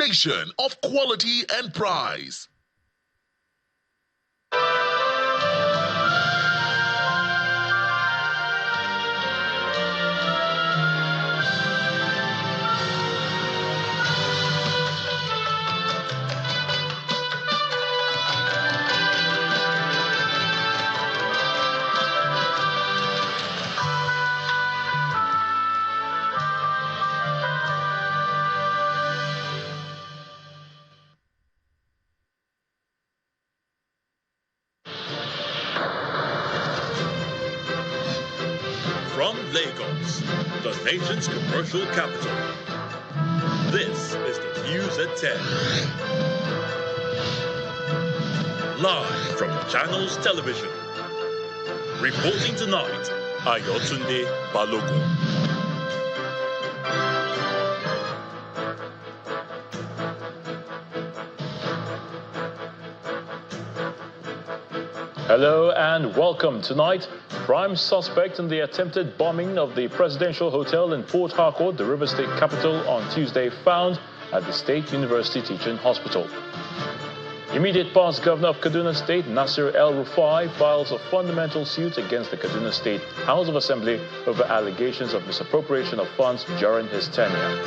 combination of quality and price. From Lagos, the nation's commercial capital, this is the News at 10. Live from Channels Television. Reporting tonight, Ayotunde Balogun. Hello and welcome. Tonight, prime suspect in the attempted bombing of the presidential hotel in Port Harcourt, the River State capital, on Tuesday found at the State University Teaching Hospital. Immediate past Governor of Kaduna State, Nasir El-Rufai, files a fundamental suit against the Kaduna State House of Assembly over allegations of misappropriation of funds during his tenure.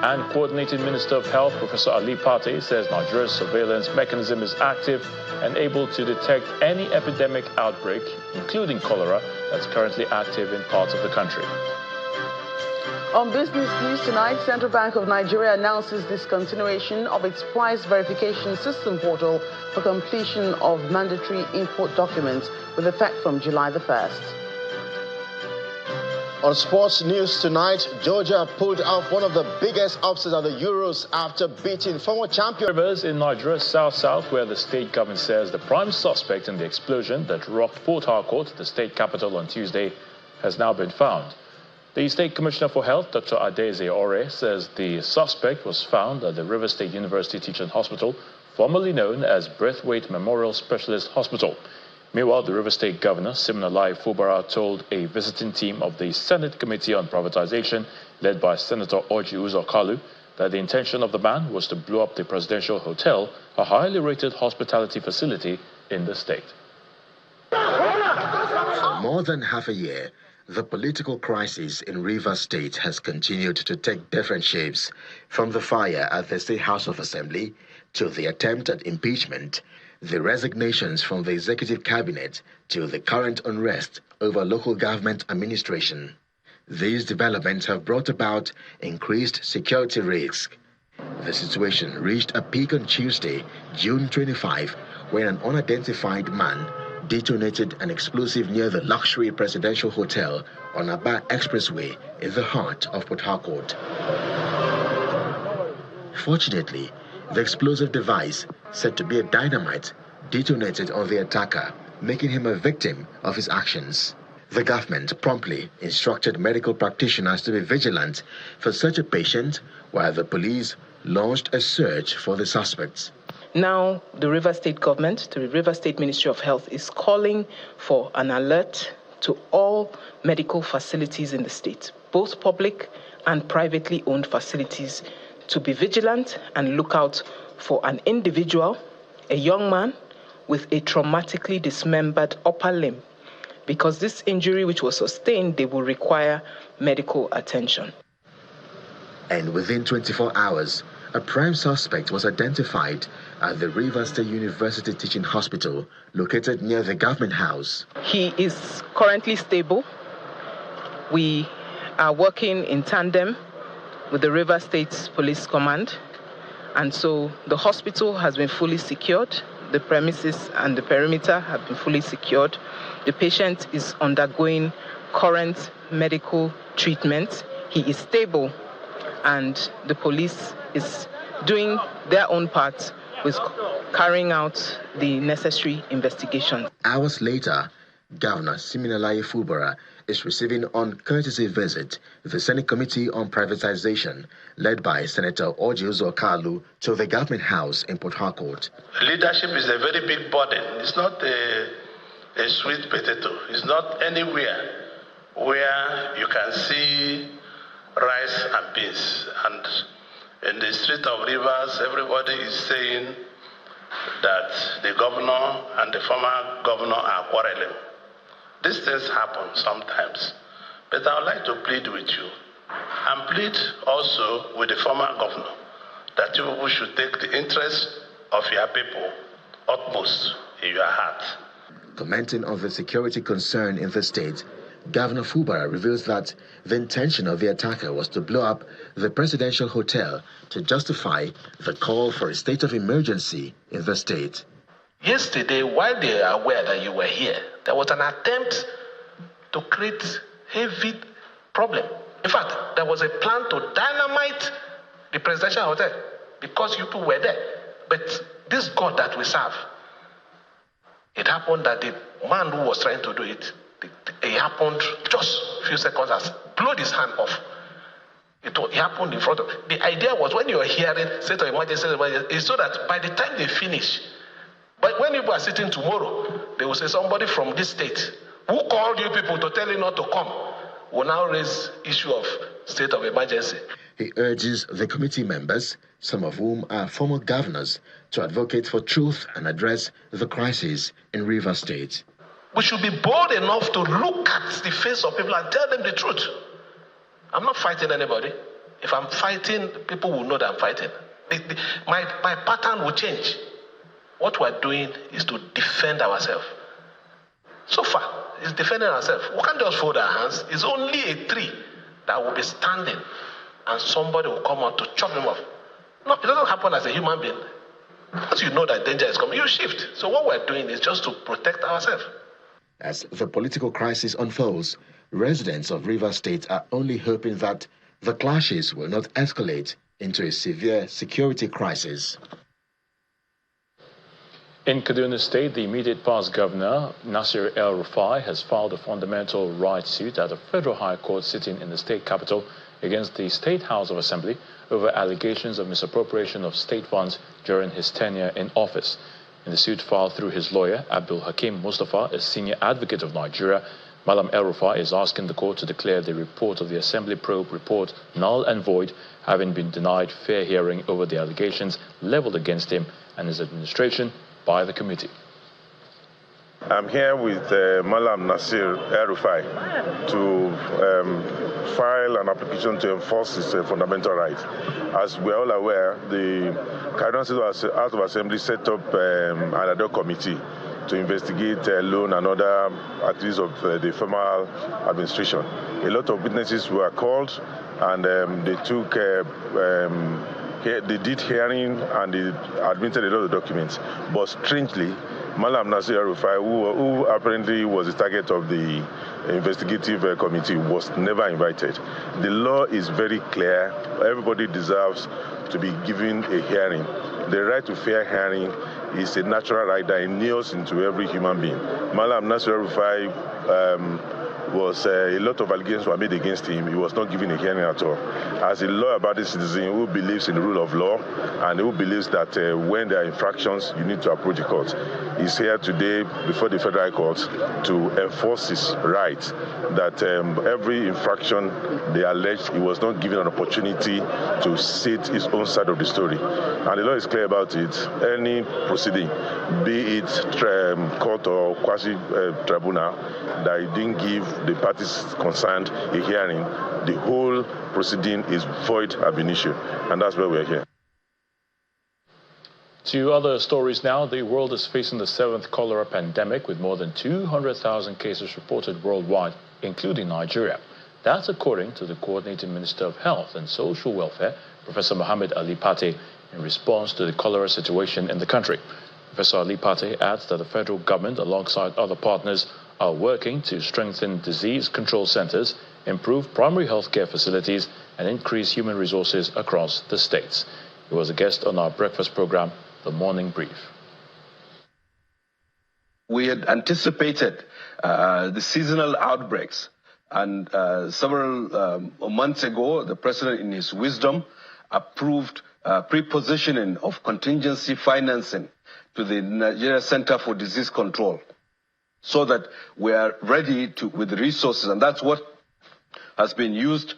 And Coordinating Minister of Health, Professor Ali Pate, says Nigeria's surveillance mechanism is active and able to detect any epidemic outbreak, including cholera, that's currently active in parts of the country. On business news tonight, Central Bank of Nigeria announces discontinuation of its price verification system portal for completion of mandatory import documents with effect from July the 1st. On sports news tonight, Georgia pulled off one of the biggest upsets of the Euros after beating former champion. Rivers in Nigeria's south-south, where the state government says the prime suspect in the explosion that rocked Port Harcourt, the state capital, on Tuesday, has now been found. The State Commissioner for Health, Dr. Adeze Ore, says the suspect was found at the River State University Teaching Hospital, formerly known as Braithwaite Memorial Specialist Hospital. Meanwhile, the River State Governor, Siminalayi Fubara, told a visiting team of the Senate Committee on Privatization, led by Senator Orji Uzor Kalu, that the intention of the man was to blow up the presidential hotel, a highly rated hospitality facility in the state. For more than half a year, the political crisis in Rivers State has continued to take different shapes, from the fire at the State House of Assembly to the attempt at impeachment, the resignations from the executive cabinet to the current unrest over local government administration. These developments have brought about increased security risk. The situation reached a peak on Tuesday, June 25, when an unidentified man detonated an explosive near the luxury presidential hotel on Aba Expressway in the heart of Port Harcourt. Fortunately, the explosive device, said to be a dynamite, detonated on the attacker, making him a victim of his actions. The government promptly instructed medical practitioners to be vigilant for such a patient, while the police launched a search for the suspects. Now, the River State government, the River State Ministry of Health, is calling for an alert to all medical facilities in the state, both public and privately owned facilities, to be vigilant and look out for an individual, a young man, with a traumatically dismembered upper limb, because this injury which was sustained, they will require medical attention. And within 24 hours, a prime suspect was identified at the Rivers State University Teaching Hospital, located near the government house. He is currently stable. We are working in tandem with the River State Police Command, and so the hospital has been fully secured. The premises and the perimeter have been fully secured. The patient is undergoing current medical treatment. He is stable, and the police is doing their own part with carrying out the necessary investigation. Hours later, Governor Siminalayi Fubara is receiving on courtesy visit the Senate Committee on Privatization, led by Senator Orji Uzor Kalu, to the government house in Port Harcourt. Leadership is a very big burden. It's not a sweet potato. It's not anywhere where you can see rice and beans. And In the street of Rivers, everybody is saying that the governor and the former governor are quarreling. These things happen sometimes, but I would like to plead with you and plead also with the former governor that you people should take the interest of your people utmost in your heart. Commenting on the security concern in the state, Governor Fubara reveals that the intention of the attacker was to blow up the presidential hotel to justify the call for a state of emergency in the state. Yesterday, while they are aware that you were here, there was an attempt to create heavy problem. In fact, there was a plan to dynamite the presidential hotel because you people were there. But this God that we serve, it happened that the man who was trying to do it, it happened just a few seconds as blew his hand off. It happened in front of. The idea was when you are hearing state of emergency, is so that by the time they finish, but when people are sitting tomorrow, they will say somebody from this state who called you people to tell you not to come will now raise issue of state of emergency. He urges the committee members, some of whom are former governors, to advocate for truth and address the crisis in Rivers State. We should be bold enough to look at the face of people and tell them the truth. I'm not fighting anybody. If I'm fighting, people will know that I'm fighting. My pattern will change. What we're doing is to defend ourselves. So far, it's defending ourselves. We can't just fold our hands. It's only a tree that will be standing and somebody will come out to chop them off. No, it doesn't happen as a human being. Once you know that danger is coming, you shift. So what we're doing is just to protect ourselves. As the political crisis unfolds, residents of Rivers State are only hoping that the clashes will not escalate into a severe security crisis. In Kaduna State, the immediate past governor, Nasir El-Rufai, has filed a fundamental rights suit at the Federal High Court sitting in the state capital against the State House of Assembly over allegations of misappropriation of state funds during his tenure in office. In the suit filed through his lawyer, Abdul Hakim Mustafa, a senior advocate of Nigeria, Malam El-Rufai is asking the court to declare the report of the Assembly probe report null and void, having been denied fair hearing over the allegations leveled against him and his administration by the committee. I'm here with Malam Nasir El-Rufai to file an application to enforce his fundamental rights. As we're all aware, the Kaduna State House of Assembly set up an ad hoc committee to investigate loan and other activities of the former administration. A lot of witnesses were called and they did hearing and they admitted a lot of documents. But strangely, Malam Nasir El-Rufai, who apparently was the target of the investigative committee, was never invited. The law is very clear. Everybody deserves to be given a hearing. The right to fair hearing is a natural right that inheres into every human being. Malam Nasir El-Rufai a lot of allegations were made against him. He was not given a hearing at all. As a law-abiding citizen who believes in the rule of law and who believes that when there are infractions, you need to approach the court, he's here today before the Federal Court to enforce his right that every infraction they alleged, he was not given an opportunity to state his own side of the story. And the law is clear about it. Any proceeding, be it court or quasi-tribunal, that it didn't give the parties concerned a hearing, the whole proceeding is void ab initio, and that's why we're here. To other stories now, the world is facing the 7th cholera pandemic with more than 200,000 cases reported worldwide, including Nigeria. That's according to the Coordinating Minister of Health and Social Welfare, Professor Mohammed Ali Pate, in response to the cholera situation in the country. Professor Ali Pate adds that the federal government, alongside other partners, are working to strengthen disease control centers, improve primary health care facilities, and increase human resources across the states. He was a guest on our breakfast program, The Morning Brief. We had anticipated the seasonal outbreaks, and several months ago, the president, in his wisdom, approved pre-positioning of contingency financing to the Nigeria Center for Disease Control, so that we are ready with the resources, and that's what has been used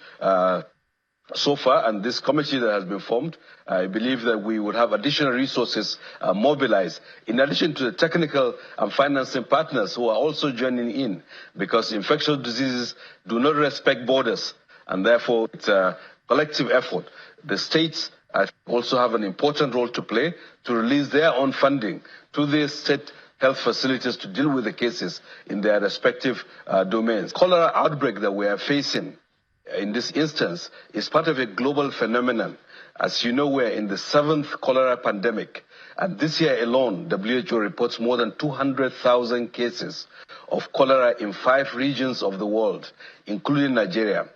so far, and this committee that has been formed, I believe that we would have additional resources mobilized, in addition to the technical and financing partners who are also joining in, because infectious diseases do not respect borders, and therefore it's a collective effort. The states also have an important role to play to release their own funding to the state health facilities to deal with the cases in their respective domains. Cholera outbreak that we are facing in this instance is part of a global phenomenon. As you know, we're in the 7th cholera pandemic. And this year alone, WHO reports more than 200,000 cases of cholera in 5 regions of the world, including Nigeria.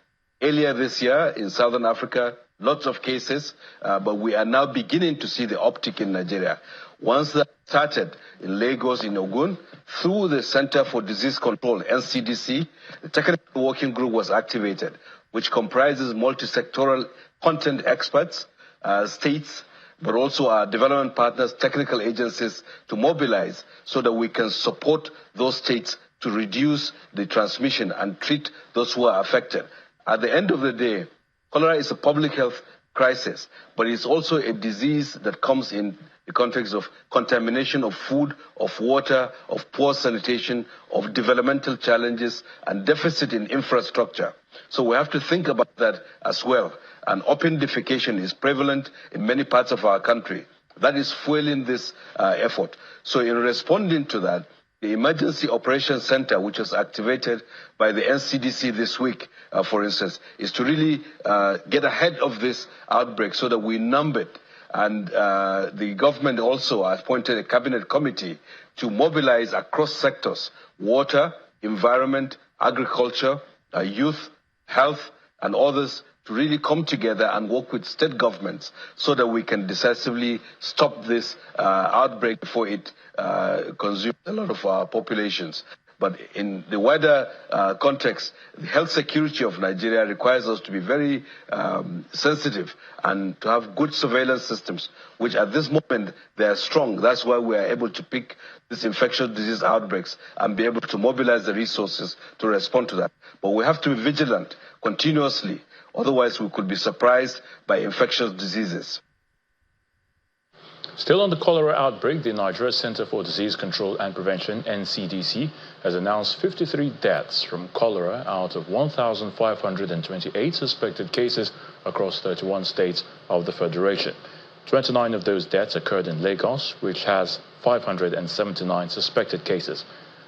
Earlier this year in Southern Africa, lots of cases, but we are now beginning to see the uptick in Nigeria. Once that started in Lagos, in Ogoni, through the Center for Disease Control, NCDC, the technical working group was activated, which comprises multi-sectoral content experts, states, but also our development partners, technical agencies, to mobilize so that we can support those states to reduce the transmission and treat those who are affected. At the end of the day, cholera is a public health crisis, but it's also a disease that comes in the context of contamination of food, of water, of poor sanitation, of developmental challenges, and deficit in infrastructure. So we have to think about that as well. And open defecation is prevalent in many parts of our country. That is fueling this effort. So in responding to that, the Emergency Operations Center, which was activated by the NCDC this week, for instance, is to really get ahead of this outbreak so that we numb it. And the government also appointed a cabinet committee to mobilize across sectors: water, environment, agriculture, youth, health, and others, to really come together and work with state governments so that we can decisively stop this outbreak before it consumes a lot of our populations. But in the wider context, the health security of Nigeria requires us to be very sensitive and to have good surveillance systems, which at this moment, they are strong. That's why we are able to pick these infectious disease outbreaks and be able to mobilize the resources to respond to that. But we have to be vigilant continuously. Otherwise, we could be surprised by infectious diseases. Still on the cholera outbreak, the Nigeria Center for Disease Control and Prevention, NCDC, has announced 53 deaths from cholera out of 1,528 suspected cases across 31 states of the Federation. 29 of those deaths occurred in Lagos, which has 579 suspected cases.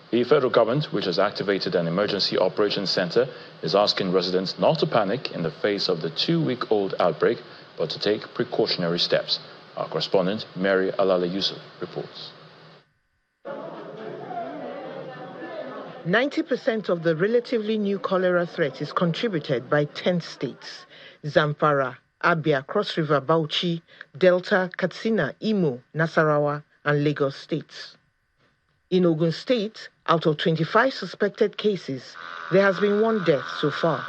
The federal government, which has activated an emergency operations center, is asking residents not to panic in the face of the 2-week-old outbreak, but to take precautionary steps. Our correspondent, Mary Alala Yusuf, reports. 90% of the relatively new cholera threat is contributed by 10 states: Zamfara, Abia, Cross River, Bauchi, Delta, Katsina, Imo, Nasarawa, and Lagos states. In Ogun State, out of 25 suspected cases, there has been 1 death so far.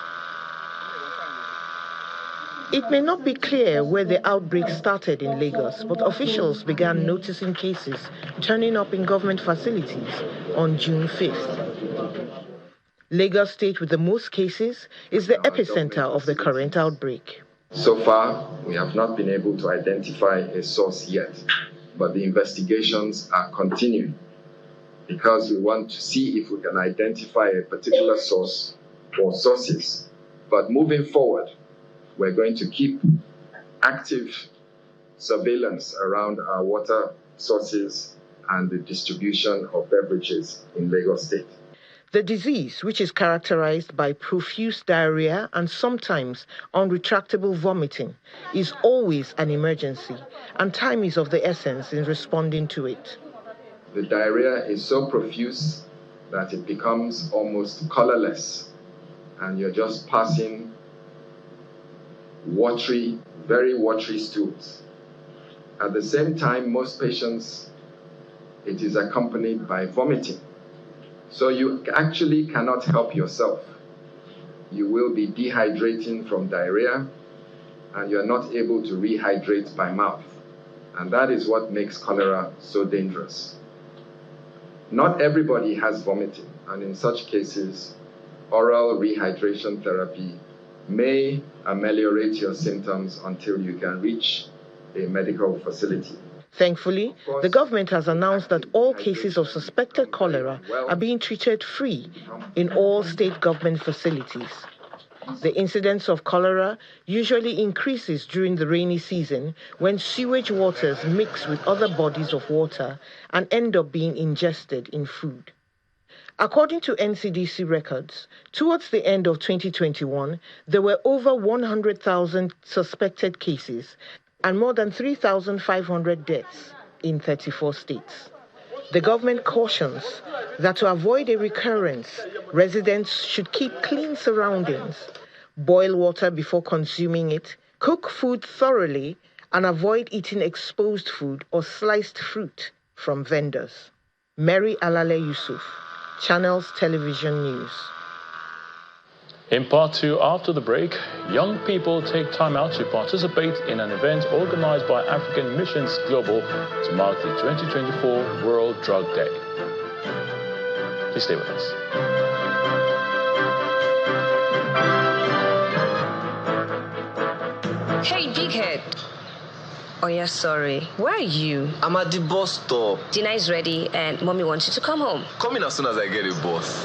It may not be clear where the outbreak started in Lagos, but officials began noticing cases turning up in government facilities on June 5th. Lagos State, with the most cases, is the epicenter of the current outbreak. So far, we have not been able to identify a source yet, but the investigations are continuing because we want to see if we can identify a particular source or sources. But moving forward, we're going to keep active surveillance around our water sources and the distribution of beverages in Lagos State. The disease, which is characterized by profuse diarrhea and sometimes unretractable vomiting, is always an emergency, and time is of the essence in responding to it. The diarrhea is so profuse that it becomes almost colorless, and you're just passing watery, very watery stools. At the same time, most patients, it is accompanied by vomiting. So you actually cannot help yourself. You will be dehydrating from diarrhea, and you're not able to rehydrate by mouth. And that is what makes cholera so dangerous. Not everybody has vomiting, and in such cases, oral rehydration therapy may ameliorate your symptoms until you can reach a medical facility. Thankfully, the government has announced that all cases of suspected cholera are being treated free in all state government facilities. The incidence of cholera usually increases during the rainy season when sewage waters mix with other bodies of water and end up being ingested in food. According to NCDC records, towards the end of 2021, there were over 100,000 suspected cases and more than 3,500 deaths in 34 states. The government cautions that to avoid a recurrence, residents should keep clean surroundings, boil water before consuming it, cook food thoroughly, and avoid eating exposed food or sliced fruit from vendors. Mary Alale Yusuf, Channels Television News. In part two, after the break, young people take time out to participate in an event organized by African Missions Global to mark the 2024 World Drug Day. Please stay with us. Hey, big head. Oh, yeah, sorry. Where are you? I'm at the bus stop. Dinner is ready and mommy wants you to come home. Come in as soon as I get a bus.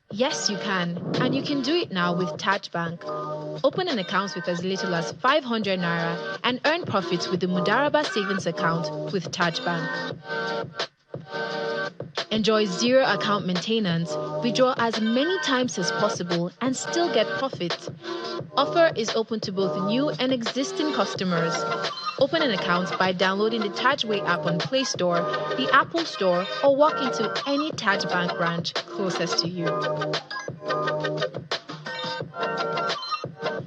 Yes, you can. And you can do it now with Taj Bank. Open an account with as little as 500 Naira and earn profits with the Mudaraba Savings Account with Taj Bank. Enjoy zero account maintenance, withdraw as many times as possible, and still get profit. Offer is open to both new and existing customers. Open an account by downloading the Tajway app on Play Store, the Apple Store, or walk into any Taj Bank branch closest to you.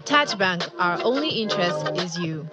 Taj Bank, our only interest is you.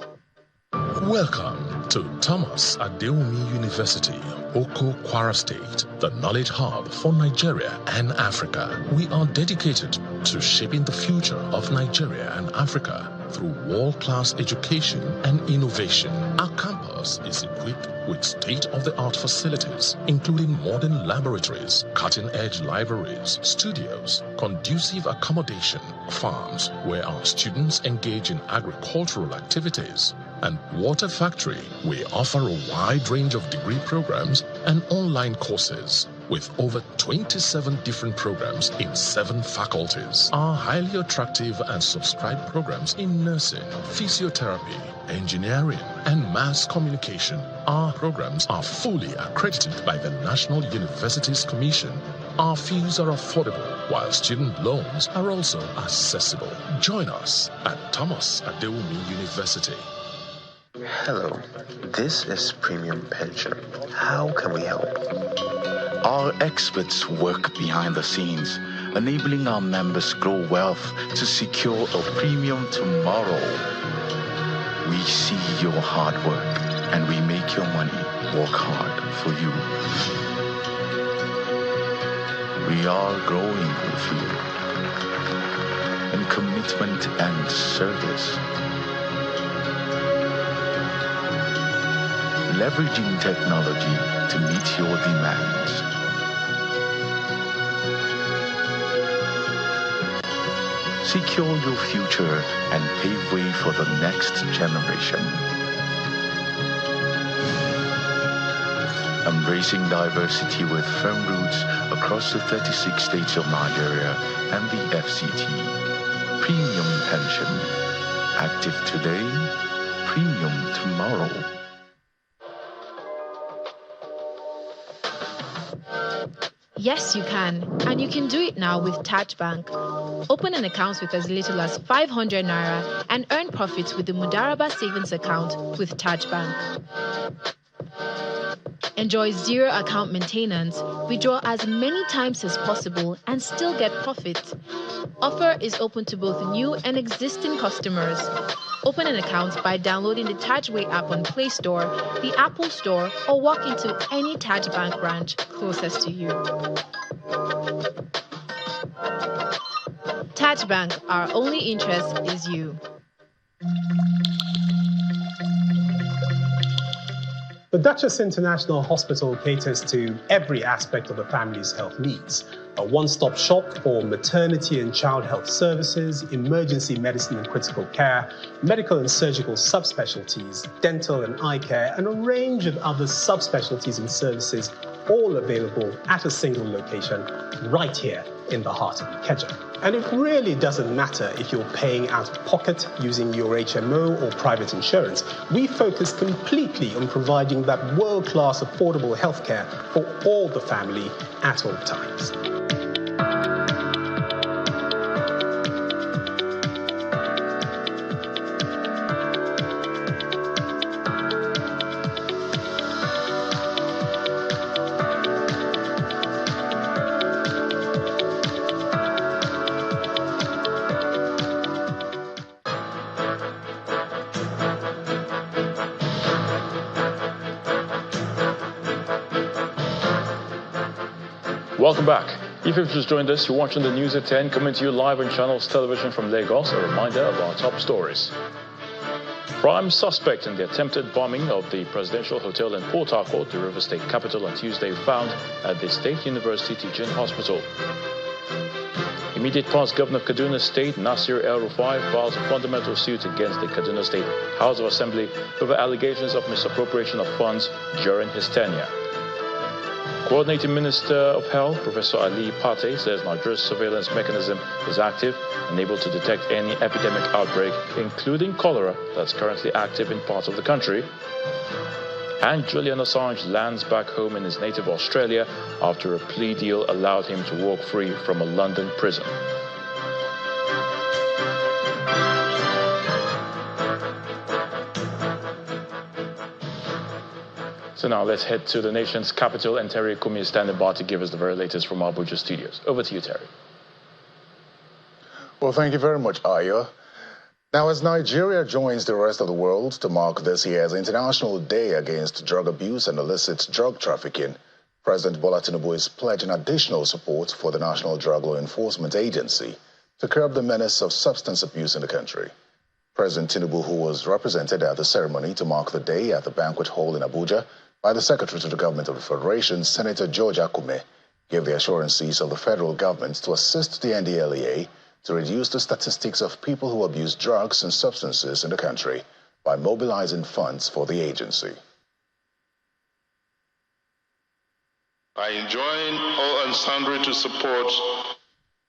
Welcome to Thomas Adewumi University, Oko, Kwara State, the knowledge hub for Nigeria and Africa. We are dedicated to shaping the future of Nigeria and Africa through world-class education and innovation. Our campus is equipped with state-of-the-art facilities, including modern laboratories, cutting-edge libraries, studios, conducive accommodation, farms where our students engage in agricultural activities, and water factory. We offer a wide range of degree programs and online courses with over 27 different programs in 7 faculties. Our highly attractive and subscribed programs in nursing, physiotherapy, engineering, and mass communication. Our programs are fully accredited by the National Universities Commission. Our fees are affordable, while student loans are also accessible. Join us at Thomas Adewumi University. Hello, this is Premium Pension. How can we help? Our experts work behind the scenes, enabling our members grow wealth to secure a premium tomorrow. We see your hard work and we make your money work hard for you. We are growing with you in commitment and service. Leveraging technology to meet your demands. Secure your future and pave way for the next generation. Embracing diversity with firm roots across the 36 states of Nigeria and the FCT. Premium Pension. Active today, premium tomorrow. Yes, you can. And you can do it now with Taj Bank. Open an account with as little as 500 Naira and earn profits with the Mudaraba savings account with Taj Bank. Enjoy zero account maintenance, withdraw as many times as possible and still get profit. Offer is open to both new and existing customers. Open an account by downloading the Tajway app on Play Store, the Apple Store, or walk into any Taj Bank branch closest to you. Taj Bank, our only interest is you. The Duchess International Hospital caters to every aspect of a family's health needs. A one-stop shop for maternity and child health services, emergency medicine and critical care, medical and surgical subspecialties, dental and eye care, and a range of other subspecialties and services, all available at a single location right here in the heart of Ikeja. And it really doesn't matter if you're paying out of pocket using your HMO or private insurance. We focus completely on providing that world-class affordable healthcare for all the family at all times. Welcome back. If you've just joined us, you're watching the news at 10, coming to you live on Channels Television from Lagos. A reminder of our top stories. Prime suspect in the attempted bombing of the presidential hotel in Port Harcourt, the River State capital, on Tuesday found at the State University Teaching Hospital. Immediate past Governor of Kaduna State, Nasir El-Rufai, files a fundamental suit against the Kaduna State House of Assembly over allegations of misappropriation of funds during his tenure. Coordinating Minister of Health, Professor Ali Pate, says Nigeria's surveillance mechanism is active and able to detect any epidemic outbreak, including cholera, that's currently active in parts of the country. And Julian Assange lands back home in his native Australia after a plea deal allowed him to walk free from a London prison. So now let's head to the nation's capital, and Terry Kumi is standing by to give us the very latest from our Abuja studios. Over to you, Terry. Well, thank you very much, Ayo. Now, as Nigeria joins the rest of the world to mark this year's International Day Against Drug Abuse and Illicit Drug Trafficking, President Bola Tinubu is pledging additional support for the National Drug Law Enforcement Agency to curb the menace of substance abuse in the country. President Tinubu, who was represented at the ceremony to mark the day at the banquet hall in Abuja by the Secretary to the Government of the Federation, Senator George Akume, gave the assurances of the federal government to assist the NDLEA to reduce the statistics of people who abuse drugs and substances in the country by mobilizing funds for the agency. I enjoin all and sundry to support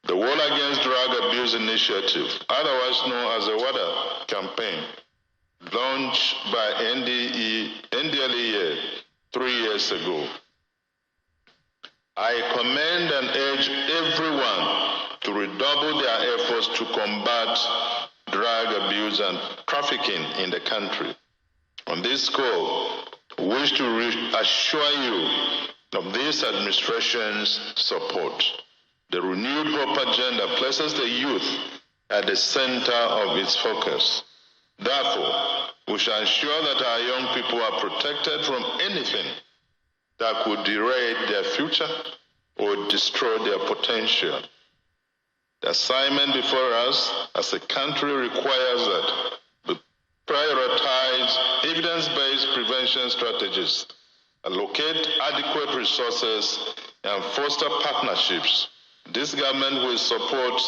the War Against Drug Abuse Initiative, otherwise known as the WADA campaign, launched by NDLEA 3 years ago. I commend and urge everyone to redouble their efforts to combat drug abuse and trafficking in the country. On this score, we wish to reassure you of this administration's support. The Renewed Hope agenda places the youth at the center of its focus. Therefore, we shall ensure that our young people are protected from anything that could derail their future or destroy their potential. The assignment before us as a country requires that we prioritize evidence-based prevention strategies, allocate adequate resources, and foster partnerships. This government will support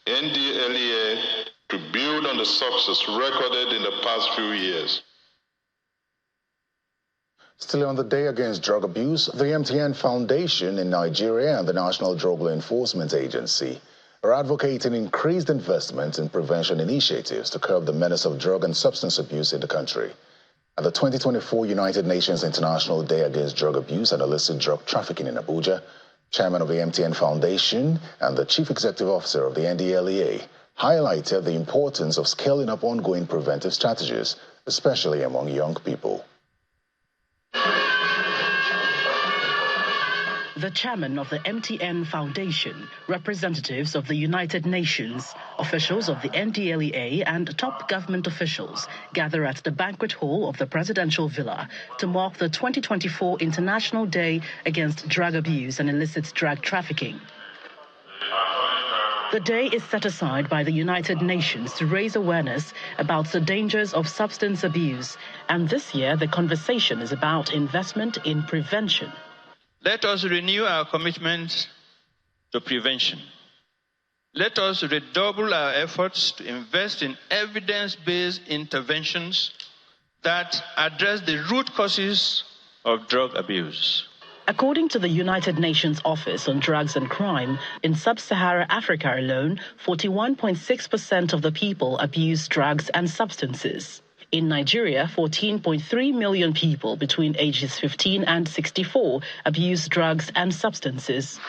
NDLEA to build on the success recorded in the past few years. Still on the day against drug abuse, the MTN Foundation in Nigeria and the National Drug Law Enforcement Agency are advocating increased investment in prevention initiatives to curb the menace of drug and substance abuse in the country. At the 2024 United Nations International Day Against Drug Abuse and Illicit Drug Trafficking in Abuja, Chairman of the MTN Foundation and the Chief Executive Officer of the NDLEA, highlighted the importance of scaling up ongoing preventive strategies, especially among young people. The chairman of the MTN Foundation, representatives of the United Nations, officials of the NDLEA, and top government officials gather at the banquet hall of the Presidential Villa to mark the 2024 International Day Against Drug Abuse and Illicit Drug Trafficking. The day is set aside by the United Nations to raise awareness about the dangers of substance abuse, and this year the conversation is about investment in prevention. Let us renew our commitment to prevention. Let us redouble our efforts to invest in evidence-based interventions that address the root causes of drug abuse. According to the United Nations Office on Drugs and Crime, in sub-Saharan Africa alone, 41.6% of the people abuse drugs and substances. In Nigeria, 14.3 million people between ages 15 and 64 abuse drugs and substances.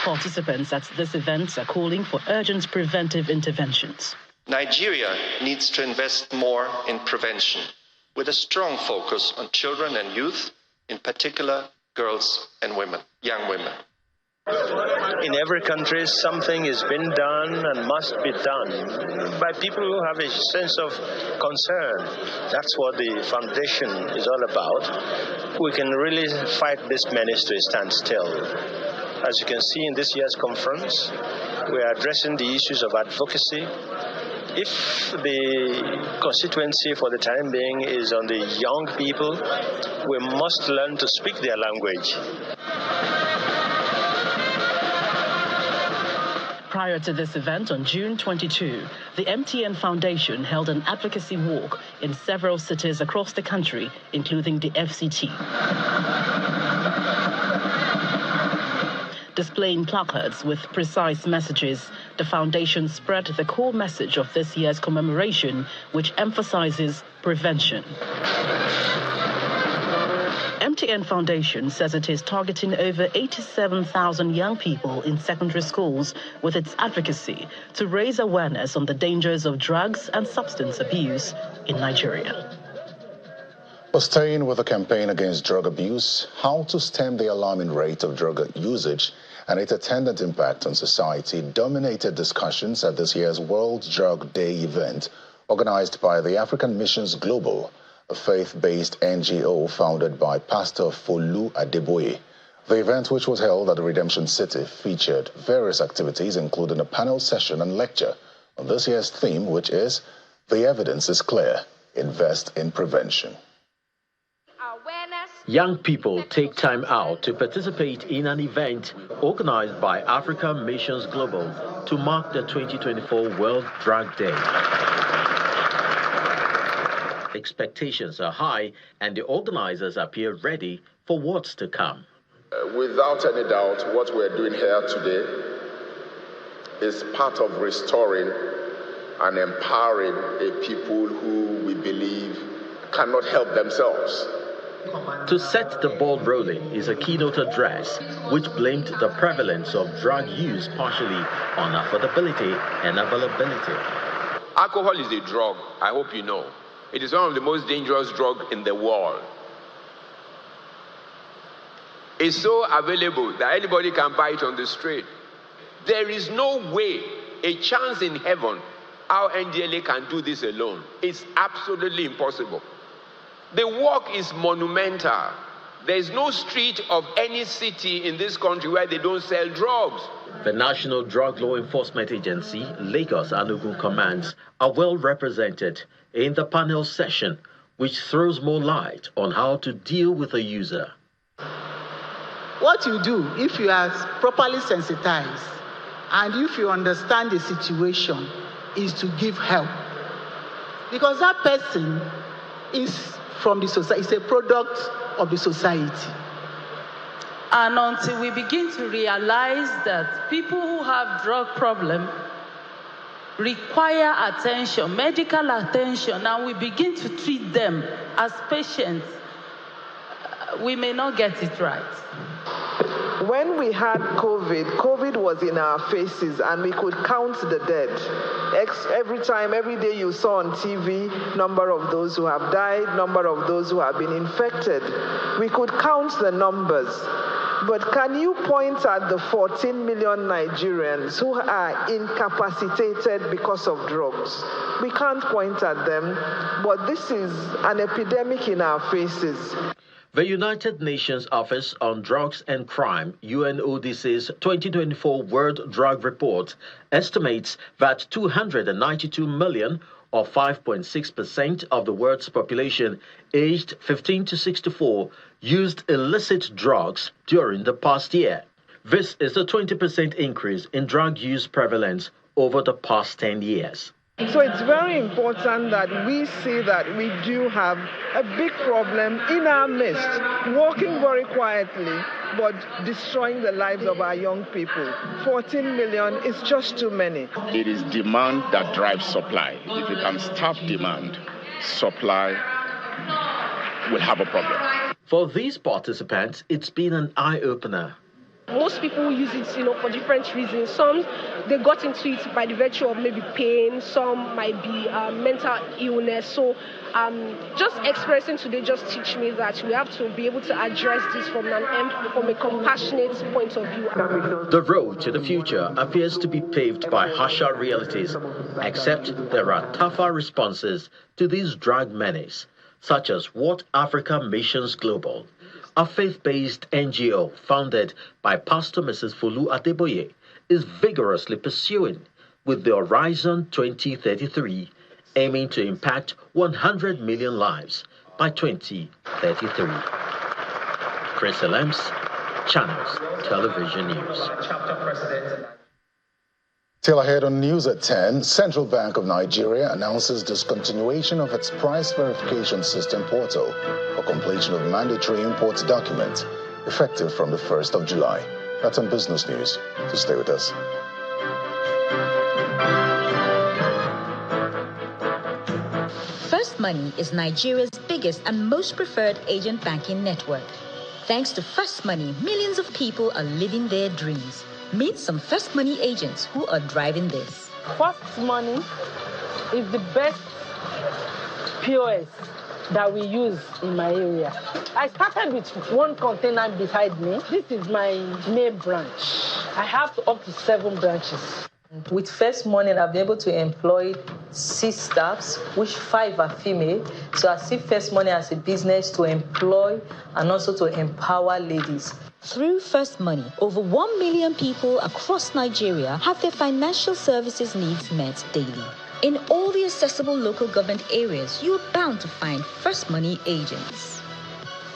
Participants at this event are calling for urgent preventive interventions. Nigeria needs to invest more in prevention, with a strong focus on children and youth, in particular girls and women, young women. In every country, something is being done and must be done by people who have a sense of concern. That's what the foundation is all about. We can really fight this menace to a standstill. As you can see in this year's conference, we are addressing the issues of advocacy. If the constituency for the time being is on the young people, we must learn to speak their language. Prior to this event on June 22, the MTN Foundation held an advocacy walk in several cities across the country, including the FCT. Displaying placards with precise messages, the foundation spread the core message of this year's commemoration, which emphasizes prevention. MTN Foundation says it is targeting over 87,000 young people in secondary schools with its advocacy to raise awareness on the dangers of drugs and substance abuse in Nigeria. But staying with the campaign against drug abuse, how to stem the alarming rate of drug usage and its attendant impact on society dominated discussions at this year's World Drug Day event organized by the African Missions Global, a faith-based NGO founded by Pastor Folu Adeboye. The event, which was held at the Redemption City, featured various activities, including a panel session and lecture on this year's theme, which is "The Evidence is Clear, Invest in Prevention." Young people take time out to participate in an event organized by African Missions Global to mark the 2024 World Drug Day. Expectations are high, and the organizers appear ready for what's to come. Without any doubt, what we're doing here today is part of restoring and empowering a people who we believe cannot help themselves. To set the ball rolling is a keynote address which blamed the prevalence of drug use partially on affordability and availability. Alcohol is a drug, I hope you know. It is one of the most dangerous drugs in the world. It's so available that anybody can buy it on the street. There is no way, a chance in heaven, how NDLA can do this alone. It's absolutely impossible. The work is monumental. There is no street of any city in this country where they don't sell drugs. The National Drug Law Enforcement Agency, Lagos and Ogun Commands are well represented in the panel session, which throws more light on how to deal with a user. What you do, if you are properly sensitized and if you understand the situation, is to give help. Because that person is from the society, is a product of the society. And until we begin to realize that people who have drug problem require attention, medical attention, and we begin to treat them as patients, we may not get it right. when we had COVID was in our faces and we could count the dead. Every day you saw on TV, number of those who have died, number of those who have been infected. We could count the numbers. But can you point at the 14 million Nigerians who are incapacitated because of drugs? We can't point at them, but this is an epidemic in our faces. The United Nations Office on Drugs and Crime, UNODC's 2024 World Drug Report, estimates that 292 million, or 5.6% of the world's population aged 15 to 64, used illicit drugs during the past year. This is a 20% increase in drug use prevalence over the past 10 years. So it's very important that we see that we do have a big problem in our midst, walking very quietly, but destroying the lives of our young people. 14 million is just too many. It is demand that drives supply. If you can stop demand, supply will have a problem. For these participants, it's been an eye-opener. Most people use it, for different reasons. Some, they got into it by the virtue of maybe pain. Some might be mental illness. So just expressing today just teach me that we have to be able to address this from a compassionate point of view. The road to the future appears to be paved by harsher realities, except there are tougher responses to these drug menace, such as What Africa Missions Global, a faith-based NGO founded by Pastor Mrs. Fulu Adeboye, is vigorously pursuing with the Horizon 2033, aiming to impact 100 million lives by 2033. Chris Elems, Channels Television News. Till ahead on News at 10, Central Bank of Nigeria announces discontinuation of its price verification system portal for completion of mandatory import documents, effective from the 1st of July. That's on Business News, so stay with us. First Money is Nigeria's biggest and most preferred agent banking network. Thanks to First Money, millions of people are living their dreams. Meet some First Money agents who are driving this. First Money is the best POS that we use in my area. I started with one container beside me. This is my main branch. I have up to 7 branches. With First Money, I've been able to employ 6 staffs, which 5 are female. So I see First Money as a business to employ and also to empower ladies. Through First Money, over 1 million people across Nigeria have their financial services needs met daily. In all the accessible local government areas, you are bound to find First Money agents.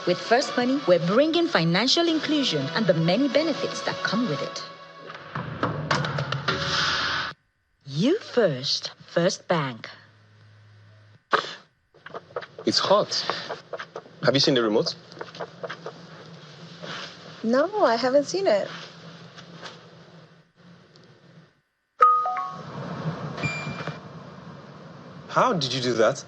With First Money, we're bringing financial inclusion and the many benefits that come with it. You first, First Bank. It's hot. Have you seen the remote? No, I haven't seen it. How did you do that?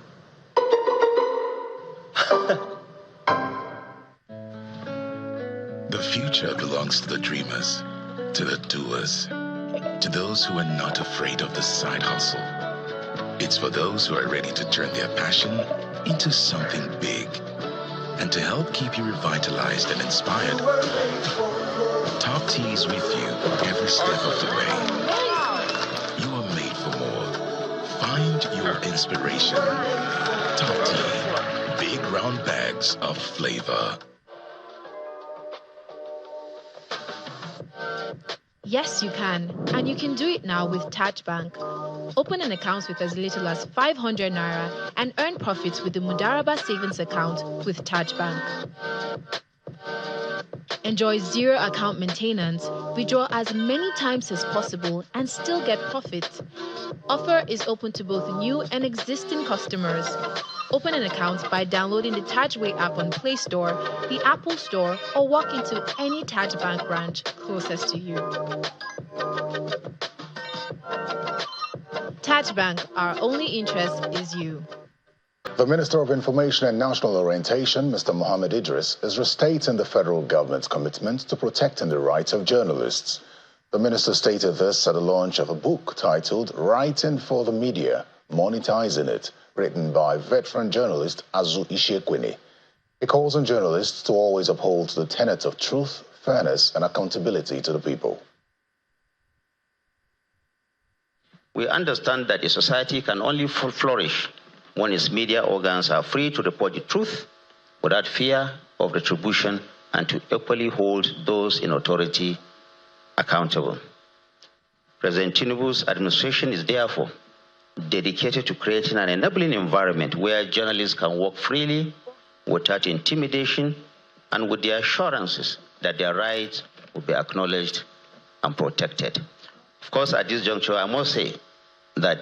The future belongs to the dreamers, to the doers, to those who are not afraid of the side hustle. It's for those who are ready to turn their passion into something big. And to help keep you revitalized and inspired, Top Tea is with you every step of the way. You are made for more. Find your inspiration. Top Tea, big round bags of flavor. Yes, you can. And you can do it now with Taj Bank. Open an account with as little as 500 Naira and earn profits with the Mudaraba Savings Account with Taj Bank. Enjoy zero account maintenance, withdraw as many times as possible and still get profit. Offer is open to both new and existing customers. Open an account by downloading the Tajway app on Play Store, the Apple Store, or walk into any Taj Bank branch closest to you. Taj Bank, our only interest is you. The Minister of Information and National Orientation, Mr. Mohammed Idris, is restating the federal government's commitment to protecting the rights of journalists. The minister stated this at the launch of a book titled Writing for the Media, Monetizing It, written by veteran journalist Azu Ishekwene. He calls on journalists to always uphold the tenets of truth, fairness, and accountability to the people. We understand that a society can only flourish when its media organs are free to report the truth without fear of retribution and to equally hold those in authority accountable. President Tinubu's administration is therefore dedicated to creating an enabling environment where journalists can work freely without intimidation and with the assurances that their rights will be acknowledged and protected. Of course, at this juncture, I must say that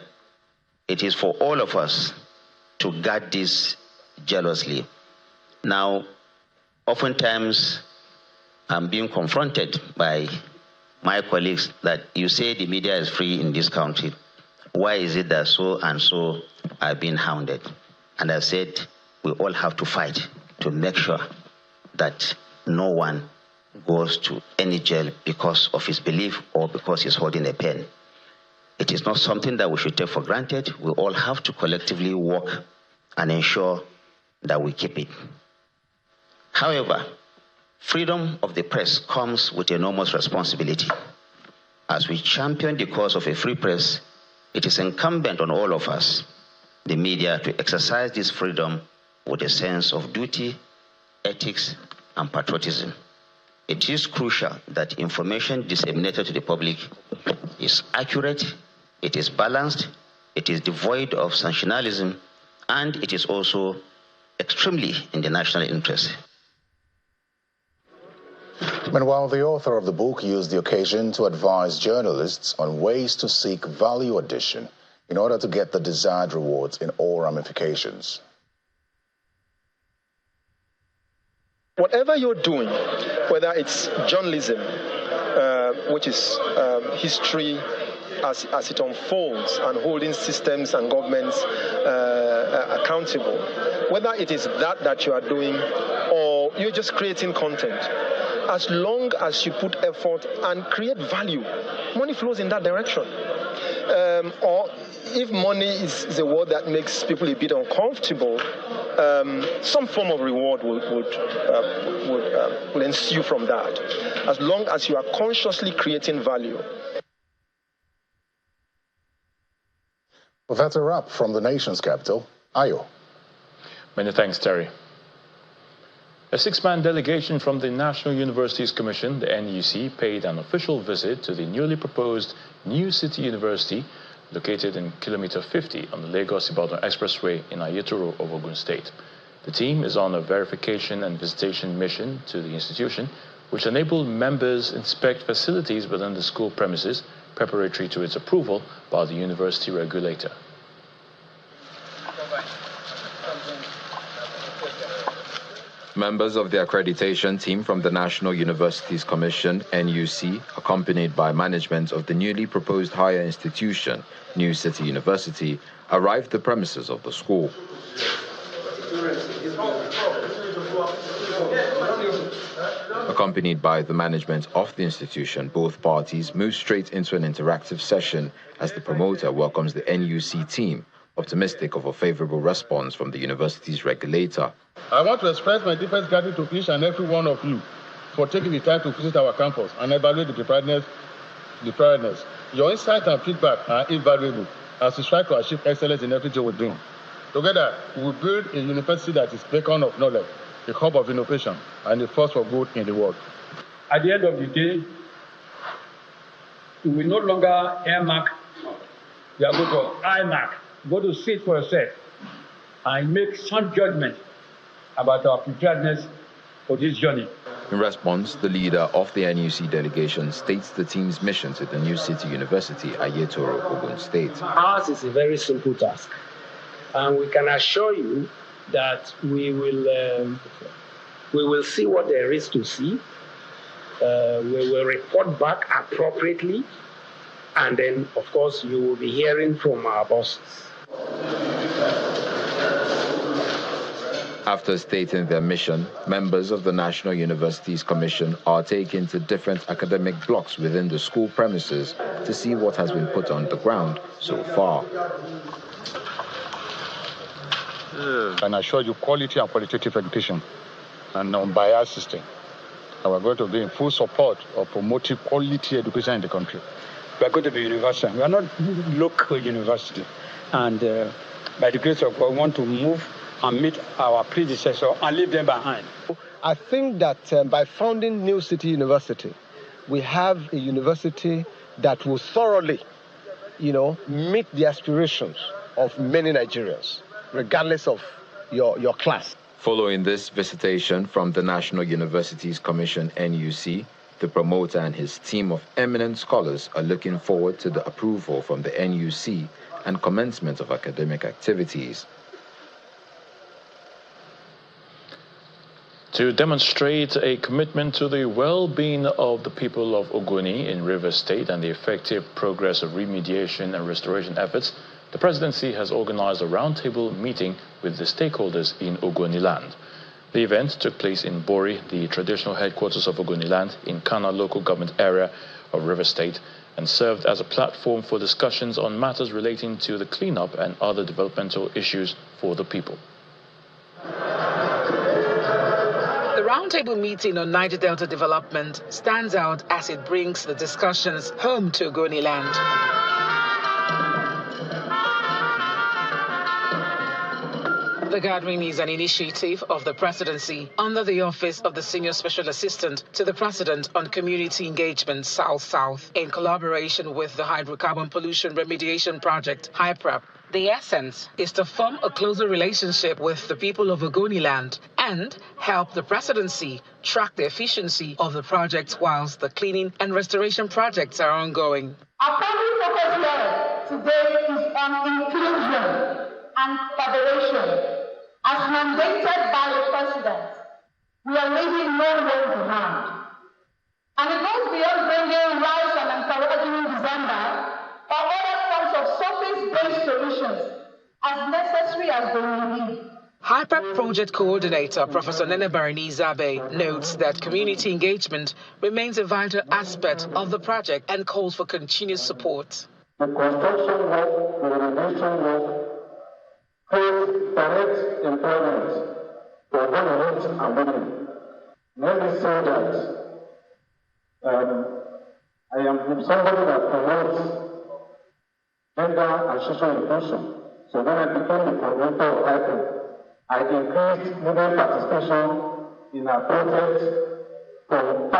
it is for all of us to guard this jealously. Now, oftentimes, I'm being confronted by my colleagues that you say the media is free in this country. Why is it that so and so are being hounded? And I said, we all have to fight to make sure that no one goes to any jail because of his belief or because he's holding a pen. It is not something that we should take for granted. We all have to collectively work and ensure that we keep it. However, freedom of the press comes with enormous responsibility. As we champion the cause of a free press, it is incumbent on all of us, the media, to exercise this freedom with a sense of duty, ethics, and patriotism. It is crucial that information disseminated to the public is accurate, it is balanced, it is devoid of sensationalism, and it is also extremely in the national interest. Meanwhile, the author of the book used the occasion to advise journalists on ways to seek value addition in order to get the desired rewards in all ramifications. Whatever you're doing, whether it's journalism, which is history as it unfolds and holding systems and governments accountable, whether it is that you are doing or you're just creating content, as long as you put effort and create value, money flows in that direction. Or if money is a word that makes people a bit uncomfortable, some form of reward will ensue from that, as long as you are consciously creating value. Well, that's a wrap from the nation's capital, Ayo. Many thanks, Terry. A six-man delegation from the National Universities Commission, the NUC, paid an official visit to the newly proposed New City University located in Kilometer 50 on the Lagos-Ibadan Expressway in Ayetoro of Ogun State. The team is on a verification and visitation mission to the institution, which enabled members inspect facilities within the school premises preparatory to its approval by the university regulator. Members of the accreditation team from the National Universities Commission, NUC, accompanied by management of the newly proposed higher institution, New City University, arrived at the premises of the school. Accompanied by the management of the institution, both parties moved straight into an interactive session as the promoter welcomes the NUC team, optimistic of a favorable response from the university's regulator. I want to express my deepest gratitude to each and every one of you for taking the time to visit our campus and evaluate the preparedness. Your insight and feedback are invaluable as we strive to achieve excellence in everything we do. Together, we will build a university that is a beacon of knowledge, a hub of innovation, and a force for good in the world. At the end of the day, we will no longer earmark, we are going to IMAC, go to see it for yourself and make some judgment about our preparedness for this journey. In response, the leader of the NUC delegation states the team's mission to the New City University, Ayetoro, Ogun State. Ours is a very simple task, and we can assure you that we will see what there is to see. We will report back appropriately, and then, of course, you will be hearing from our bosses. After stating their mission, members of the National Universities Commission are taken to different academic blocks within the school premises to see what has been put on the ground so far. And I assure you quality and qualitative education and unbiased system. And we're going to be in full support of promoting quality education in the country. We are going to be universal. We are not local university. And by the grace of God, we want to move and meet our predecessors and leave them behind. I think that by founding New City University, we have a university that will thoroughly, meet the aspirations of many Nigerians, regardless of your class. Following this visitation from the National Universities Commission, NUC, the promoter and his team of eminent scholars are looking forward to the approval from the NUC and commencement of academic activities. To demonstrate a commitment to the well-being of the people of Ogoni in Rivers State and the effective progress of remediation and restoration efforts, the presidency has organized a roundtable meeting with the stakeholders in Ogoni land. The event took place in Bori, the traditional headquarters of Ogoni land in Kana local government area of Rivers State, and served as a platform for discussions on matters relating to the cleanup and other developmental issues for the people. The roundtable meeting on Niger Delta development stands out as it brings the discussions home to Ogoni land. The gathering is an initiative of the presidency under the office of the Senior Special Assistant to the President on Community Engagement South-South in collaboration with the Hydrocarbon Pollution Remediation Project, HYPRAP. The essence is to form a closer relationship with the people of Ogoni land and help the presidency track the efficiency of the projects whilst the cleaning and restoration projects are ongoing. Our primary focus here today is on inclusion and collaboration. As mandated by the President, we are leaving no one behind. And it goes beyond bringing rice and encouraging in December or other forms of surface-based solutions as necessary as they may be. HYPRAP project coordinator Professor Nene Berenice Abe notes that community engagement remains a vital aspect of the project and calls for continued support. The construction work, the renovation work, create direct employment for women and women. Let me say that I am somebody that promotes gender and social inclusion. So when I became the coordinator of HYPRAP, I increased women participation in our project from 5%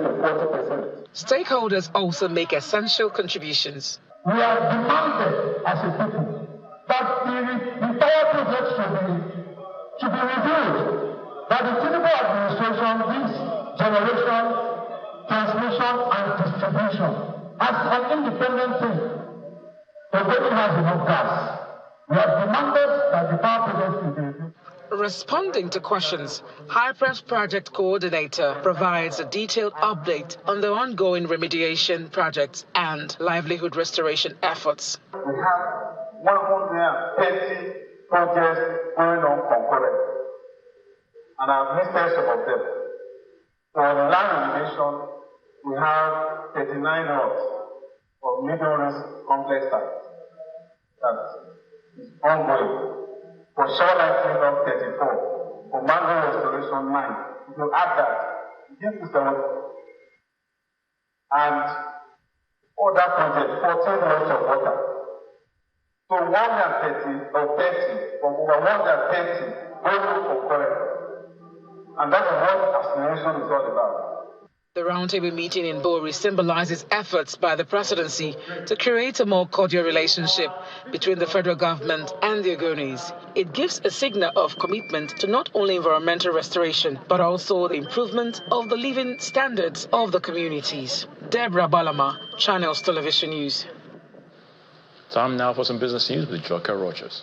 to 40%. Stakeholders also make essential contributions. We are demanded as a people that the entire project should be reviewed, that the Tinubu administration gives generation, transmission, and distribution as an independent thing. Ogoni has enough gas. We have demanded that the power project should be reviewed. Responding to questions, HYPRAP's project coordinator provides a detailed update on the ongoing remediation projects and livelihood restoration efforts. We have 130 projects going on concurrently, and I've listed some of them. For the land remediation, we have 39 lots of middle-risk complex sites that is ongoing. For shoreline cleanup, 34. For mangrove restoration, 9. If you add that, it gives you 7. And other projects, 14 lots of water. So 130 or 30, or over 130 going on concurrently. And that is what acceleration is all about. The roundtable meeting in Bori symbolizes efforts by the presidency to create a more cordial relationship between the federal government and the Ogonis. It gives a signal of commitment to not only environmental restoration, but also the improvement of the living standards of the communities. Deborah Balama, Channels Television News. Time now for some business news with Joka Rogers.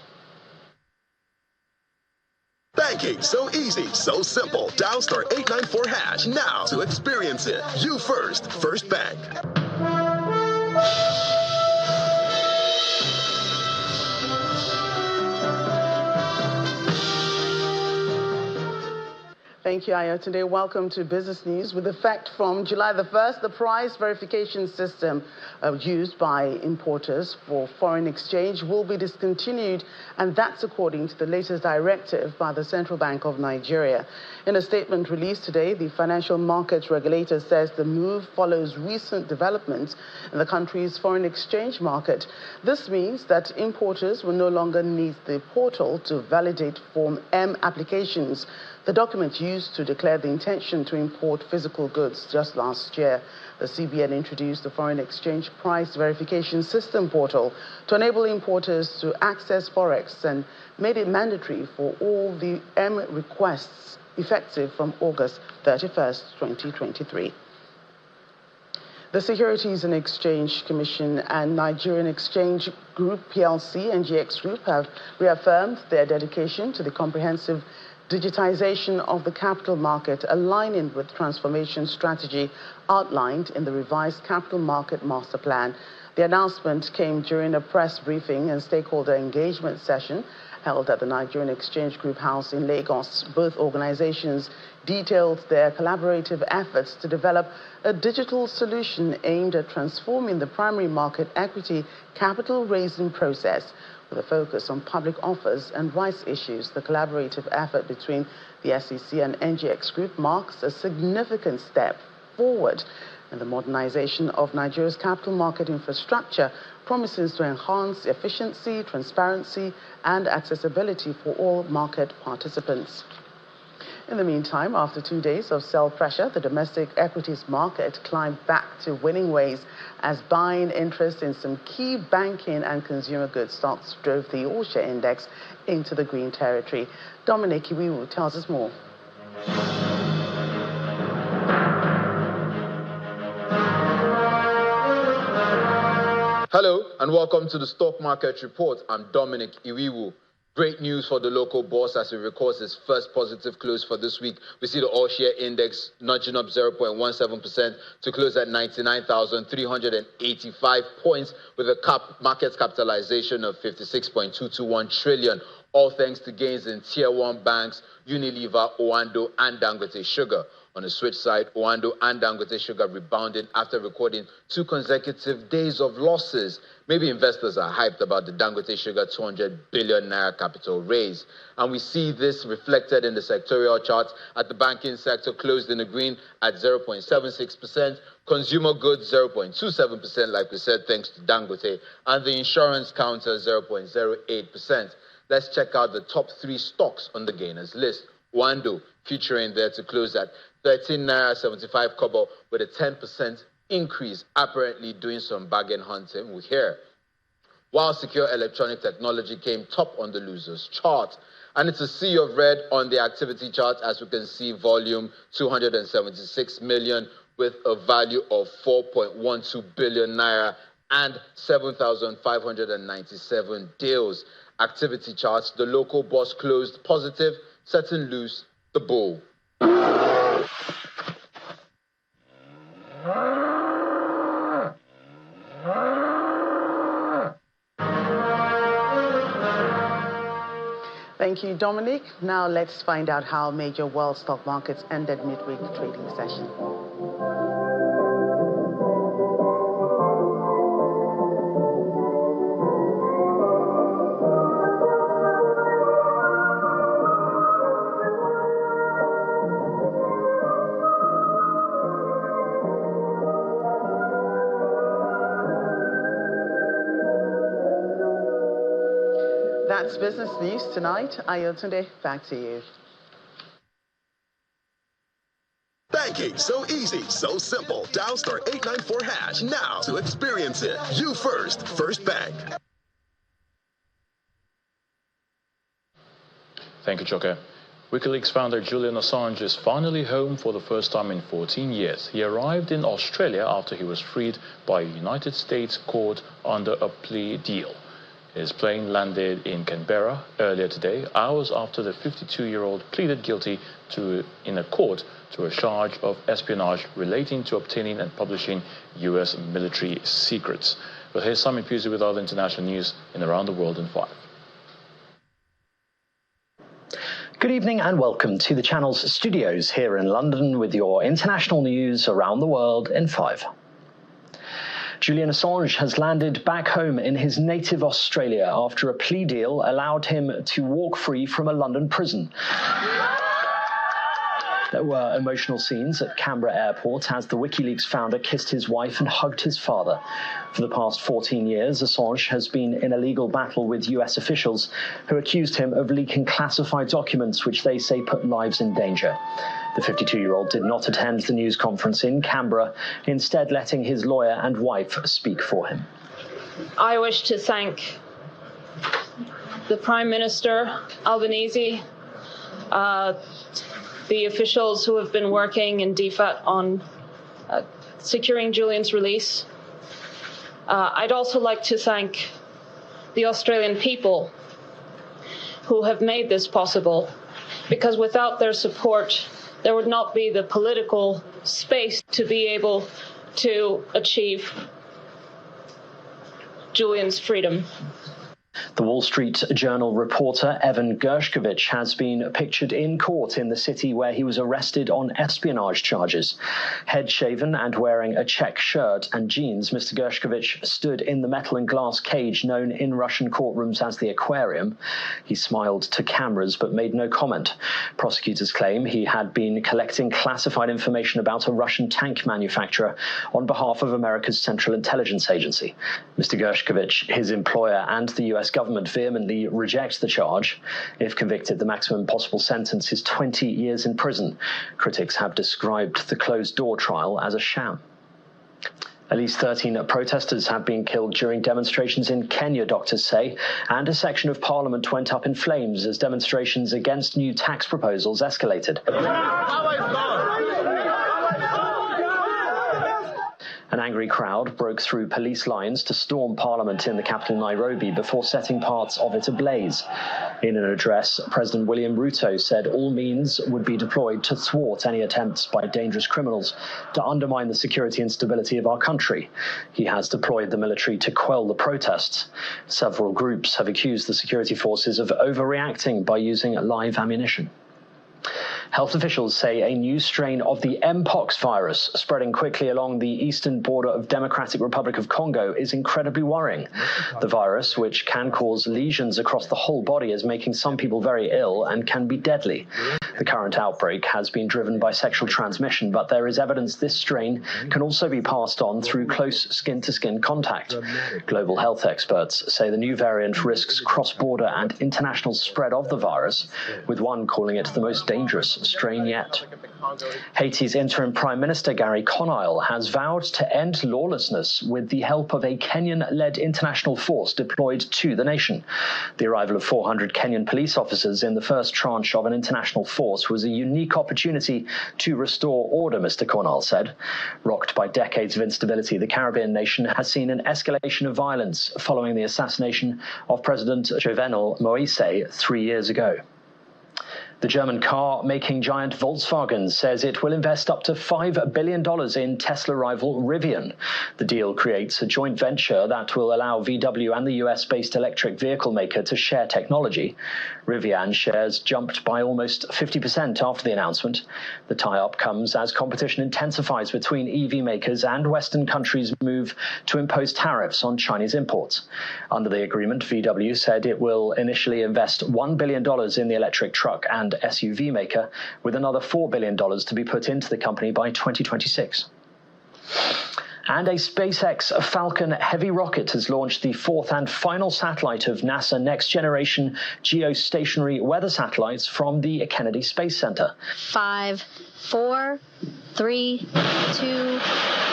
Banking, so easy, so simple. Dial star 894 hash now to experience it. You first, First Bank. Thank you, Ayo. Today, welcome to Business News. With effect from July the 1st, the price verification system used by importers for foreign exchange will be discontinued, and that's according to the latest directive by the Central Bank of Nigeria. In a statement released today, the financial markets regulator says the move follows recent developments in the country's foreign exchange market. This means that importers will no longer need the portal to validate Form M applications, the document used to declare the intention to import physical goods. Just last year, the CBN introduced the Foreign Exchange Price Verification System portal to enable importers to access Forex and made it mandatory for all the M requests effective from August 31st, 2023. The Securities and Exchange Commission and Nigerian Exchange Group PLC, NGX Group, have reaffirmed their dedication to the comprehensive digitization of the capital market, aligning with transformation strategy outlined in the revised Capital Market Master Plan. The announcement came during a press briefing and stakeholder engagement session held at the Nigerian Exchange Group House in Lagos. Both organizations detailed their collaborative efforts to develop a digital solution aimed at transforming the primary market equity capital raising process, with a focus on public offers and rights issues. The collaborative effort between the SEC and NGX Group marks a significant step forward in the modernization of Nigeria's capital market infrastructure, promises to enhance efficiency, transparency, and accessibility for all market participants. In the meantime, after 2 days of sell pressure, the domestic equities market climbed back to winning ways as buying interest in some key banking and consumer goods stocks drove the all-share index into the green territory. Dominic Iwiwu tells us more. Hello and welcome to the Stock Market Report. I'm Dominic Iwiwu. Great news for the local bourse as it records its first positive close for this week. We see the all-share index nudging up 0.17% to close at 99,385 points with a market capitalization of 56.221 trillion, all thanks to gains in Tier 1 banks, Unilever, Oando, and Dangote Sugar. On the switch side, Oando and Dangote Sugar rebounded after recording 2 consecutive days of losses. Maybe investors are hyped about the Dangote Sugar 200 billion naira capital raise. And we see this reflected in the sectorial charts. At the banking sector, closed in the green at 0.76%. Consumer goods, 0.27%, like we said, thanks to Dangote. And the insurance counter, 0.08%. Let's check out the top 3 stocks on the gainers list. Oando, featuring there to close at 13.75 kobo with a 10% increase, apparently doing some bargain hunting we hear. While Secure Electronic Technology came top on the losers chart. And it's a sea of red on the activity chart, as we can see volume 276 million with a value of 4.12 billion naira and 7,597 deals. Activity charts, the local bourse closed positive, setting loose the bull. Thank you, Dominic. Now let's find out how major world stock markets ended midweek trading session. That's business news tonight. Ayotunde, back to you. Banking, so easy, so simple. Dial *894# now to experience it. You first, First Bank. Thank you, Choke. WikiLeaks founder Julian Assange is finally home for the first time in 14 years. He arrived in Australia after he was freed by a United States court under a plea deal. His plane landed in Canberra earlier today, hours after the 52-year-old pleaded guilty in a court to a charge of espionage relating to obtaining and publishing U.S. military secrets. But here's Simon Pusey with other international news in Around the World in 5. Good evening and welcome to the channel's studios here in London with your international news around the world in 5. Julian Assange has landed back home in his native Australia after a plea deal allowed him to walk free from a London prison. There were emotional scenes at Canberra Airport as the WikiLeaks founder kissed his wife and hugged his father. For the past 14 years, Assange has been in a legal battle with US officials who accused him of leaking classified documents which they say put lives in danger. The 52-year-old did not attend the news conference in Canberra, instead letting his lawyer and wife speak for him. I wish to thank the Prime Minister, Albanese, the officials who have been working in DFAT on securing Julian's release. I'd also like to thank the Australian people who have made this possible, because without their support, there would not be the political space to be able to achieve Julian's freedom. The Wall Street Journal reporter Evan Gershkovich has been pictured in court in the city where he was arrested on espionage charges. Head-shaven and wearing a check shirt and jeans, Mr. Gershkovich stood in the metal and glass cage known in Russian courtrooms as the aquarium. He smiled to cameras but made no comment. Prosecutors claim he had been collecting classified information about a Russian tank manufacturer on behalf of America's Central Intelligence Agency. Mr. Gershkovich, his employer, and the US government vehemently rejects the charge. If convicted, the maximum possible sentence is 20 years in prison. Critics have described the closed-door trial as a sham. At least 13 protesters have been killed during demonstrations in Kenya, doctors say, and a section of parliament went up in flames as demonstrations against new tax proposals escalated. An angry crowd broke through police lines to storm Parliament in the capital Nairobi before setting parts of it ablaze. In an address, President William Ruto said all means would be deployed to thwart any attempts by dangerous criminals to undermine the security and stability of our country. He has deployed the military to quell the protests. Several groups have accused the security forces of overreacting by using live ammunition. Health officials say a new strain of the Mpox virus spreading quickly along the eastern border of Democratic Republic of Congo is incredibly worrying. The virus, which can cause lesions across the whole body, is making some people very ill and can be deadly. The current outbreak has been driven by sexual transmission, but there is evidence this strain can also be passed on through close skin-to-skin contact. Global health experts say the new variant risks cross-border and international spread of the virus, with one calling it the most dangerous strain yet. Haiti's interim Prime Minister Gary Conille has vowed to end lawlessness with the help of a Kenyan-led international force deployed to the nation. The arrival of 400 Kenyan police officers in the first tranche of an international force was a unique opportunity to restore order, Mr. Conille said. Rocked by decades of instability, the Caribbean nation has seen an escalation of violence following the assassination of President Jovenel Moise 3 years ago. The German car-making giant Volkswagen says it will invest up to $5 billion in Tesla rival Rivian. The deal creates a joint venture that will allow VW and the US-based electric vehicle maker to share technology. Rivian shares jumped by almost 50% after the announcement. The tie-up comes as competition intensifies between EV makers and Western countries move to impose tariffs on Chinese imports. Under the agreement, VW said it will initially invest $1 billion in the electric truck and SUV maker, with another $4 billion to be put into the company by 2026. And a SpaceX Falcon Heavy rocket has launched the fourth and final satellite of NASA next-generation geostationary weather satellites from the Kennedy Space Center. 5, 4, 3, 2,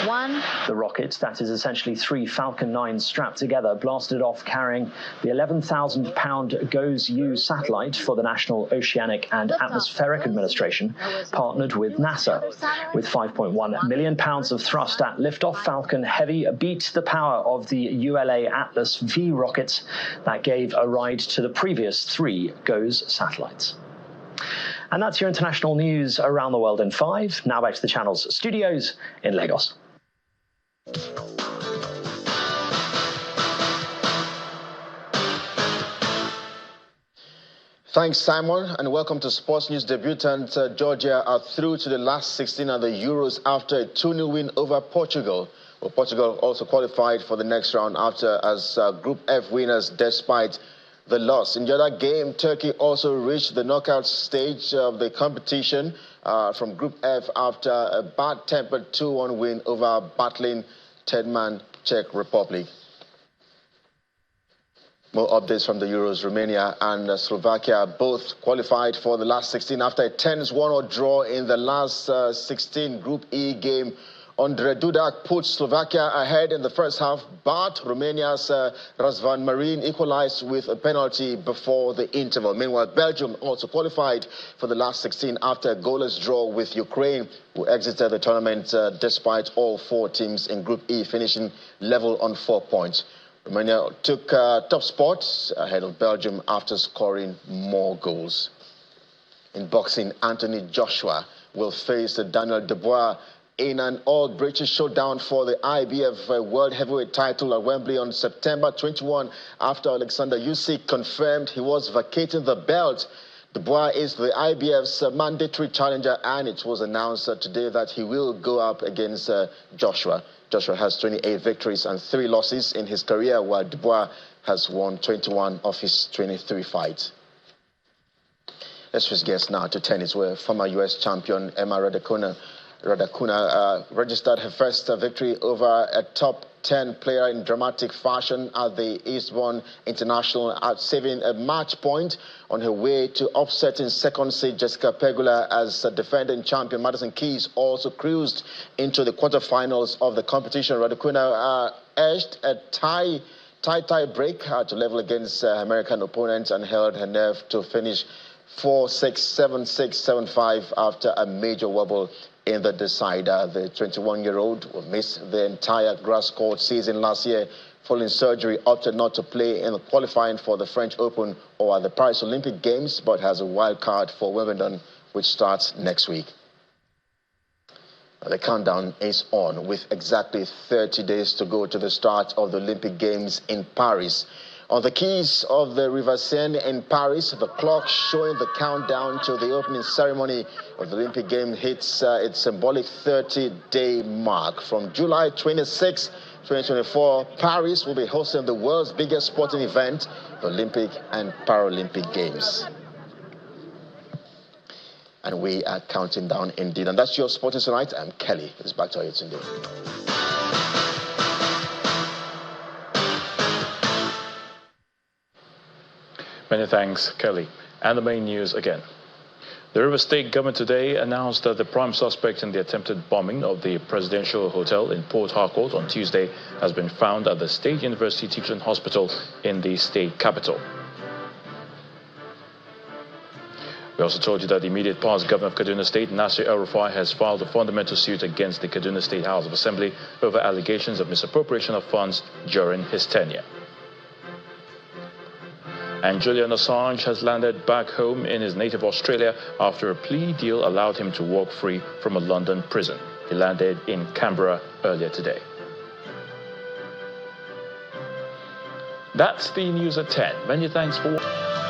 1. The rocket, that is essentially 3 Falcon 9s strapped together, blasted off carrying the 11,000-pound GOES-U satellite for the National Oceanic and Atmospheric Administration, partnered with NASA. With 5.1 million pounds of thrust at liftoff, Falcon Heavy beat the power of the ULA Atlas V rockets that gave a ride to the previous 3 GOES satellites. And that's your international news around the world in 5. Now back to the channel's studios in Lagos. Thanks, Simon, and welcome to Sports News. Debutant Georgia are through to the last 16 at the Euros after a 2-0 win over Portugal. Well, Portugal also qualified for the next round after as Group F winners despite the loss. In the other game, Turkey also reached the knockout stage of the competition from Group F after a bad-tempered 2-1 win over battling third-man Czech Republic. More updates from the Euros. Romania and Slovakia both qualified for the last 16 after a tense 1-1 draw in the last 16 Group E game. Andre Dudak put Slovakia ahead in the first half, but Romania's Razvan Marin equalized with a penalty before the interval. Meanwhile, Belgium also qualified for the last 16 after a goalless draw with Ukraine, who exited the tournament despite all 4 teams in Group E finishing level on 4 points. Romania took top spot ahead of Belgium after scoring more goals. In boxing, Anthony Joshua will face Daniel Dubois in an all-British showdown for the IBF World Heavyweight title at Wembley on September 21 after Alexander Usyk confirmed he was vacating the belt. Dubois is the IBF's mandatory challenger, and it was announced today that he will go up against Joshua. Joshua has 28 victories and 3 losses in his career, while Dubois has won 21 of his 23 fights. Let's switch gears now to tennis, where former U.S. champion Emma Raducanu registered her first victory over a top 10 player in dramatic fashion at the Eastbourne International, saving a match point on her way to upsetting second seed Jessica Pegula as defending champion Madison Keys also cruised into the quarterfinals of the competition. Raducanu edged a tie break to level against American opponents and held her nerve to finish 4-6, 7-6, 7-5 after a major wobble in the decider. The 21-year-old who missed the entire grass court season last year following surgery opted not to play in the qualifying for the French Open or at the Paris Olympic Games, but has a wild card for Wimbledon, which starts next week. The countdown is on with exactly 30 days to go to the start of the Olympic Games in Paris. On the quays of the River Seine in Paris, the clock showing the countdown to the opening ceremony of the Olympic Games hits its symbolic 30-day mark. From July 26, 2024, Paris will be hosting the world's biggest sporting event, the Olympic and Paralympic Games. And we are counting down indeed. And that's your Sporting Tonight. I'm Kelly. It's back to you today. Many thanks, Kelly. And the main news again. The River State government today announced that the prime suspect in the attempted bombing of the presidential hotel in Port Harcourt on Tuesday has been found at the State University Teaching Hospital in the state capital. We also told you that the immediate past governor of Kaduna State, Nasir El-Rufai, has filed a fundamental suit against the Kaduna State House of Assembly over allegations of misappropriation of funds during his tenure. And Julian Assange has landed back home in his native Australia after a plea deal allowed him to walk free from a London prison. He landed in Canberra earlier today. That's the news at 10. Many thanks for watching.